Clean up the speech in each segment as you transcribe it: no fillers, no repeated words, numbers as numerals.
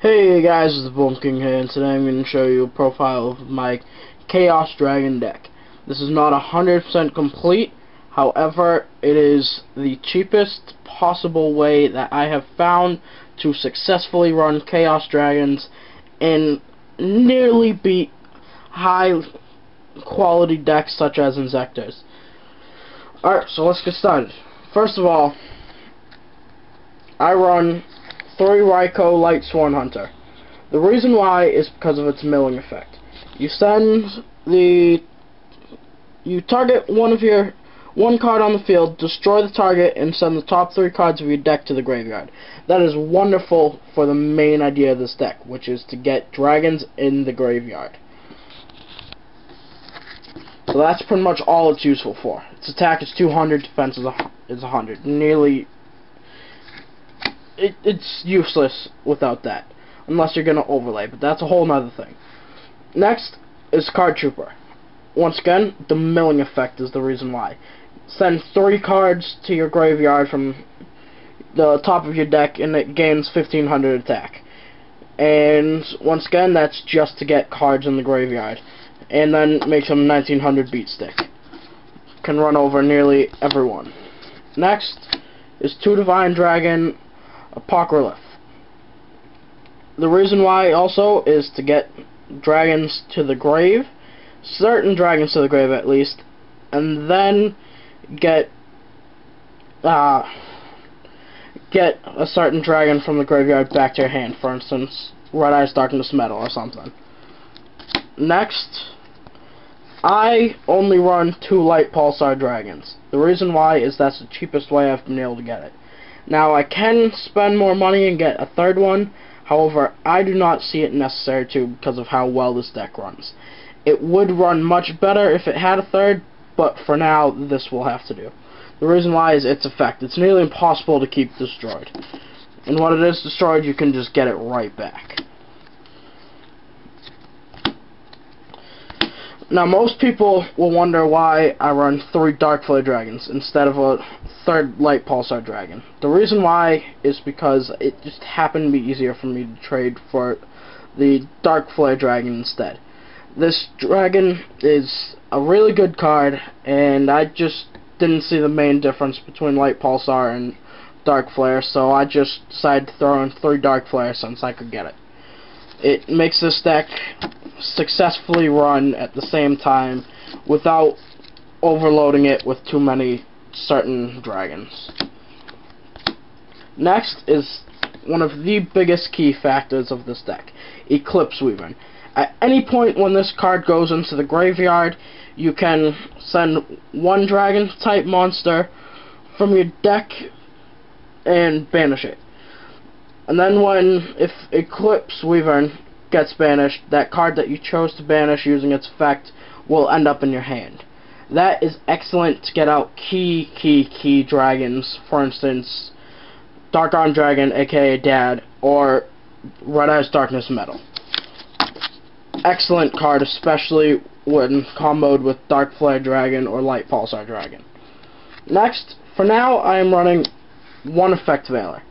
Hey guys, it's the Boom King here, and today I'm going to show you a profile of my Chaos Dragon deck. This is not 100% complete, however, it is the cheapest possible way that I have found to successfully run Chaos Dragons and nearly beat high quality decks such as Insectors. Alright, so let's get started. First of all, I run 3 Raikou Light Sworn Hunter. The reason why is because of its milling effect. You target one card on the field, destroy the target, and send the top 3 cards of your deck to the graveyard. That is wonderful for the main idea of this deck, which is to get dragons in the graveyard. So that's pretty much all it's useful for. Its attack is 200, defense is 100. It's useless without that, unless you're going to overlay, but that's a whole nother thing. Next is Card Trooper. Once again, the milling effect is the reason why. Send 3 cards to your graveyard from the top of your deck, and it gains 1500 attack. And once again, that's just to get cards in the graveyard, and then makes them 1900 beat stick. Can run over nearly everyone. Next is 2 Divine Dragon Apocryph. The reason why also is to get dragons to the grave, certain dragons to the grave at least, and then get a certain dragon from the graveyard back to your hand. For instance, Red Eyes Darkness Metal or something. Next, I only run 2 Light Pulsar Dragons. The reason why is that's the cheapest way I've been able to get it. Now, I can spend more money and get a 3rd one, however, I do not see it necessary to because of how well this deck runs. It would run much better if it had a 3rd, but for now, this will have to do. The reason why is its effect. It's nearly impossible to keep destroyed. And when it is destroyed, you can just get it right back. Now, most people will wonder why I run 3 Dark Flare Dragons instead of a 3rd Light Pulsar Dragon. The reason why is because it just happened to be easier for me to trade for the Dark Flare Dragon instead. This dragon is a really good card, and I just didn't see the main difference between Light Pulsar and Dark Flare, so I just decided to throw in 3 Dark Flare since I could get it. It makes this deck successfully run at the same time without overloading it with too many certain dragons. Next is one of the biggest key factors of this deck, Eclipse Weaving. At any point when this card goes into the graveyard, you can send 1 dragon type monster from your deck and banish it. And then if Eclipse Weaver gets banished, that card that you chose to banish using its effect will end up in your hand. That is excellent to get out key dragons, for instance, Dark Arm Dragon, aka Dad, or Red Eyes Darkness Metal. Excellent card, especially when comboed with Dark Flare Dragon or Light Pulsar Dragon. Next, for now, I am running 1 Effect Veiler.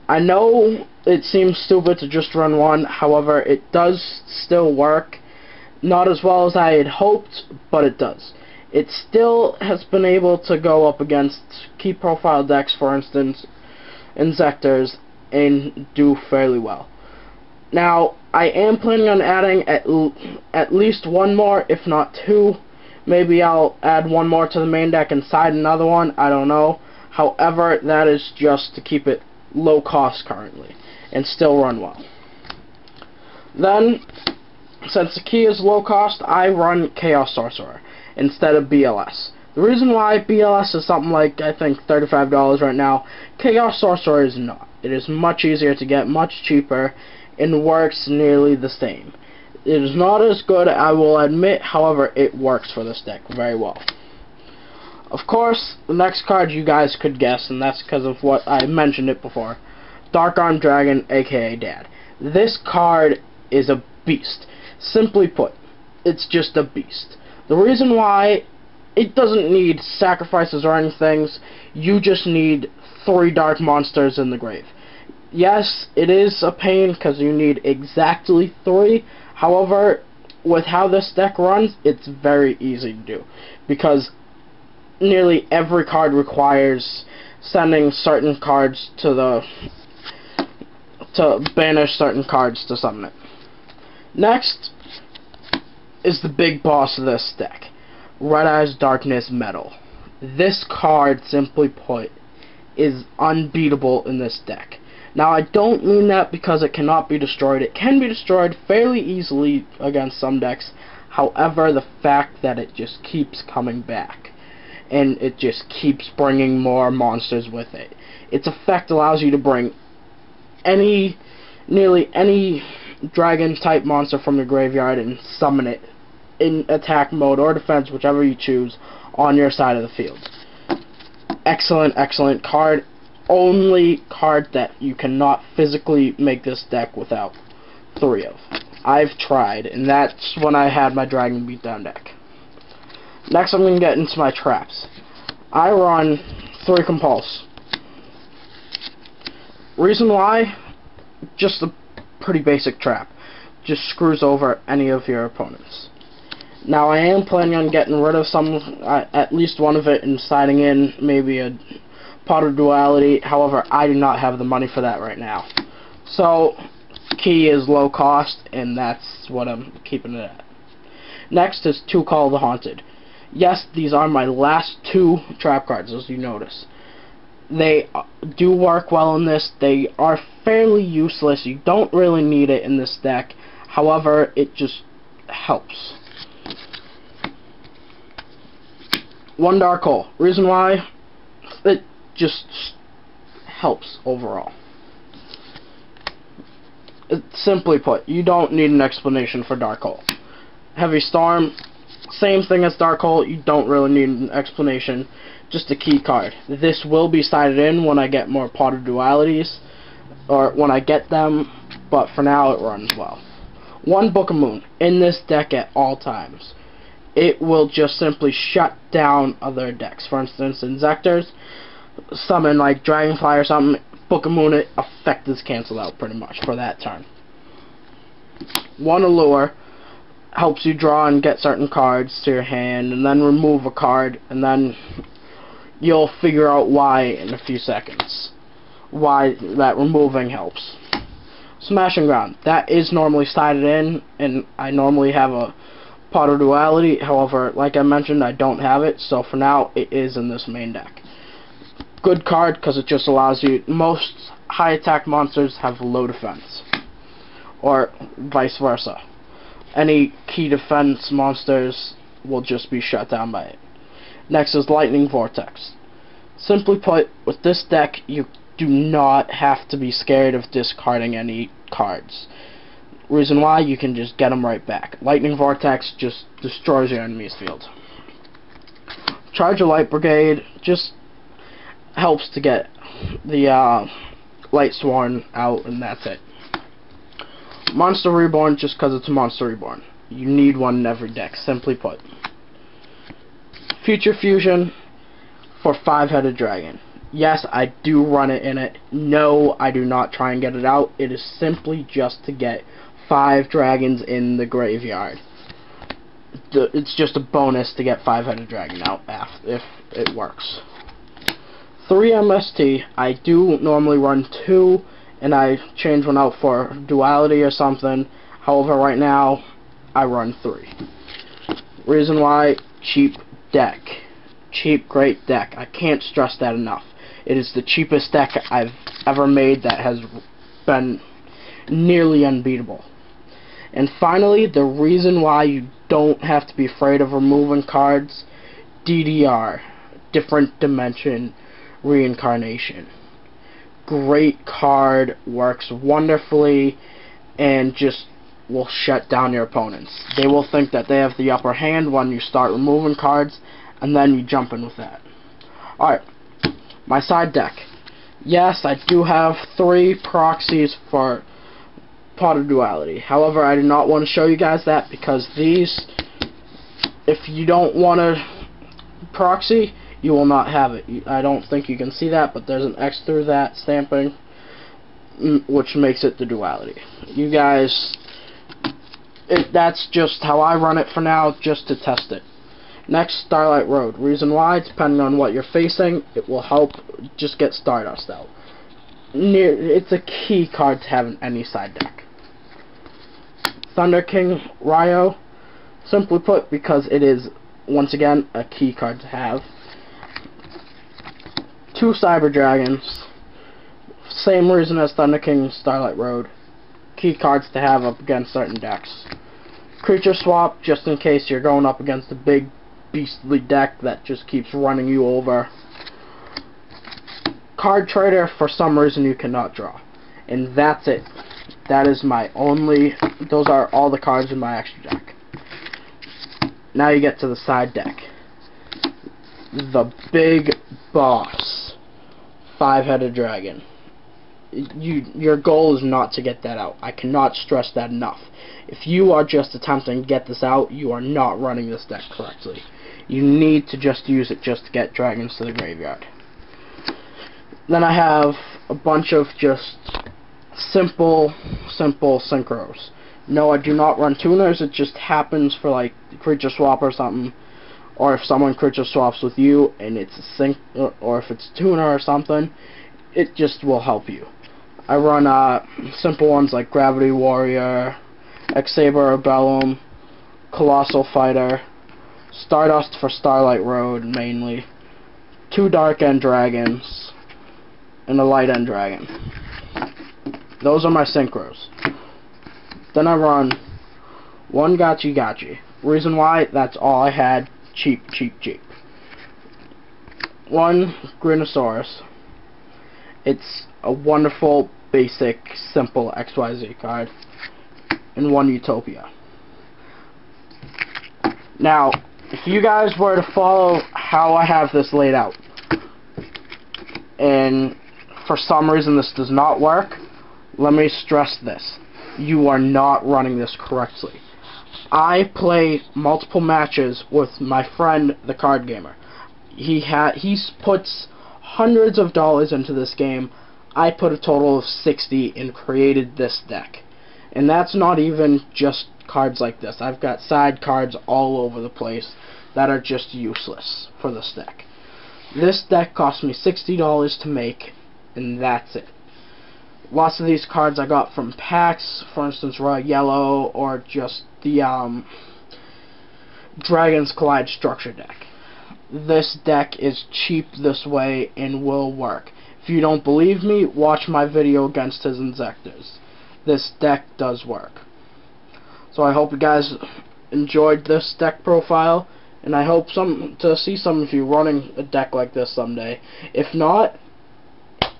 I know it seems stupid to just run 1, however, it does still work. Not as well as I had hoped, but it does. It still has been able to go up against key profile decks, for instance, Insectors, and do fairly well. Now, I am planning on adding at least 1 more, if not 2. Maybe I'll add 1 more to the main deck inside another one, I don't know. However, that is just to keep it low cost currently, and still run well. Then, since the key is low cost, I run Chaos Sorcerer instead of BLS. The reason why BLS is something like, I think, $35 right now, Chaos Sorcerer is not. It is much easier to get, much cheaper, and works nearly the same. It is not as good, I will admit, however, it works for this deck very well. Of course, the next card you guys could guess, and that's because of what I mentioned it before. Dark Arm Dragon, aka Dad. This card is a beast. Simply put, it's just a beast. The reason why, it doesn't need sacrifices or anything. You just need 3 dark monsters in the grave. Yes, it is a pain because you need exactly 3. However, with how this deck runs, it's very easy to do because nearly every card requires sending certain cards to banish certain cards to summon it. Next is the big boss of this deck, Red Eyes Darkness Metal. This card, simply put, is unbeatable in this deck. Now, I don't mean that because it cannot be destroyed. It can be destroyed fairly easily against some decks. However, the fact that it just keeps coming back, and it just keeps bringing more monsters with it. Its effect allows you to bring nearly any dragon type monster from your graveyard and summon it in attack mode or defense, whichever you choose, on your side of the field. Excellent, excellent card. Only card that you cannot physically make this deck without 3 of. I've tried, and that's when I had my Dragon Beatdown deck. Next, I'm going to get into my traps. I run 3 Compulse. Reason why? Just a pretty basic trap. Just screws over any of your opponents. Now, I am planning on getting rid of at least one of it, and siding in maybe a Pot of Duality. However, I do not have the money for that right now. So, key is low cost, and that's what I'm keeping it at. Next is 2 Call of the Haunted. Yes, these are my last 2 trap cards, as you notice. They do work well in this. They are fairly useless. You don't really need it in this deck. However, it just helps. 1 Dark Hole. Reason why? It just helps overall. Simply put, you don't need an explanation for Dark Hole. Heavy Storm, same thing as Dark Hole. You don't really need an explanation. Just a key card. This will be sided in when I get more Pot of Dualities, or when I get them, but for now it runs well. 1 Book of Moon in this deck at all times. It will just simply shut down other decks. For instance, Insectors, summon like Dragonfly or something, Book of Moon, it effect is cancelled out pretty much for that turn. 1 Allure helps you draw and get certain cards to your hand, and then remove a card, and then you'll figure out why in a few seconds. Why that removing helps. Smash and Ground. That is normally sided in, and I normally have a Pot of Duality. However, like I mentioned, I don't have it, so for now it is in this main deck. Good card because it just allows you. Most high attack monsters have low defense, or vice versa. Any key defense monsters will just be shut down by it. Next is Lightning Vortex. Simply put, with this deck, you do not have to be scared of discarding any cards. Reason why? You can just get them right back. Lightning Vortex just destroys your enemy's field. Charge of Light Brigade just helps to get the Light Sworn out, and that's it. Monster Reborn, just because it's a Monster Reborn. You need one in every deck, simply put. Future Fusion for 5-headed dragon. Yes, I do run it in it. No, I do not try and get it out. It is simply just to get 5 dragons in the graveyard. It's just a bonus to get 5-headed dragon out if it works. 3 MST. I do normally run 2, and I change one out for Duality or something. However, right now I run 3. Reason why? Cheap deck. Cheap, great deck. I can't stress that enough. It is the cheapest deck I've ever made that has been nearly unbeatable. And finally, the reason why you don't have to be afraid of removing cards, DDR, Different Dimension Reincarnation. Great card, works wonderfully, and just will shut down your opponents. They will think that they have the upper hand when you start removing cards, and then you jump in with that. Alright, my side deck. Yes, I do have 3 proxies for Pot of Duality. However, I do not want to show you guys that because these, if you don't want a proxy, you will not have it. I don't think you can see that, but there's an X through that stamping. which makes it the duality. You guys, that's just how I run it for now, just to test it. Next, Starlight Road. Reason why, depending on what you're facing, it will help just get Stardust out. It's a key card to have in any side deck. Thunder King Ryo, simply put, because it is, once again, a key card to have. 2 Cyber Dragons, same reason as Thunder King Starlight Road. Key cards to have up against certain decks. Creature Swap, just in case you're going up against a big beastly deck that just keeps running you over. Card Trader, for some reason you cannot draw. And that's it. That is my only, those are all the cards in my extra deck. Now you get to the side deck. The big boss, 5-headed dragon. Your goal is not to get that out. I cannot stress that enough. If you are just attempting to get this out, you are not running this deck correctly. You need to just use it just to get dragons to the graveyard. Then I have a bunch of just simple synchros. No, I do not run tuners. It just happens for like creature swap or something, or if someone creature swaps with you and it's a sync, or if it's a tuner or something, it just will help you. I run simple ones like Gravity Warrior, X-Saber Rebellum, Colossal Fighter, Stardust for Starlight Road mainly, 2 Dark End Dragons, and a Light End Dragon. Those are my synchros. Then I run 1 Gachi Gachi. Reason why, that's all I had. Cheap. 1 Grinosaurus. It's a wonderful, basic, simple XYZ card. And 1 Utopia. Now, if you guys were to follow how I have this laid out, and for some reason this does not work, let me stress this. You are not running this correctly. I play multiple matches with my friend TheCardGamerr. He puts hundreds of dollars into this game. I put a total of 60 and created this deck. And that's not even just cards like this. I've got side cards all over the place that are just useless for this deck. This deck cost me $60 to make, and that's it. Lots of these cards I got from packs, for instance Raw Yellow, or just the Dragons Collide Structure deck. This deck is cheap this way and will work. If you don't believe me, watch my video against his Insectors. This deck does work. So I hope you guys enjoyed this deck profile, and I hope to see some of you running a deck like this someday. If not,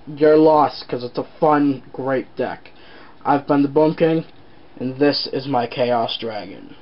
you're lost, because it's a fun, great deck. I've been the Boom King, and this is my Chaos Dragon.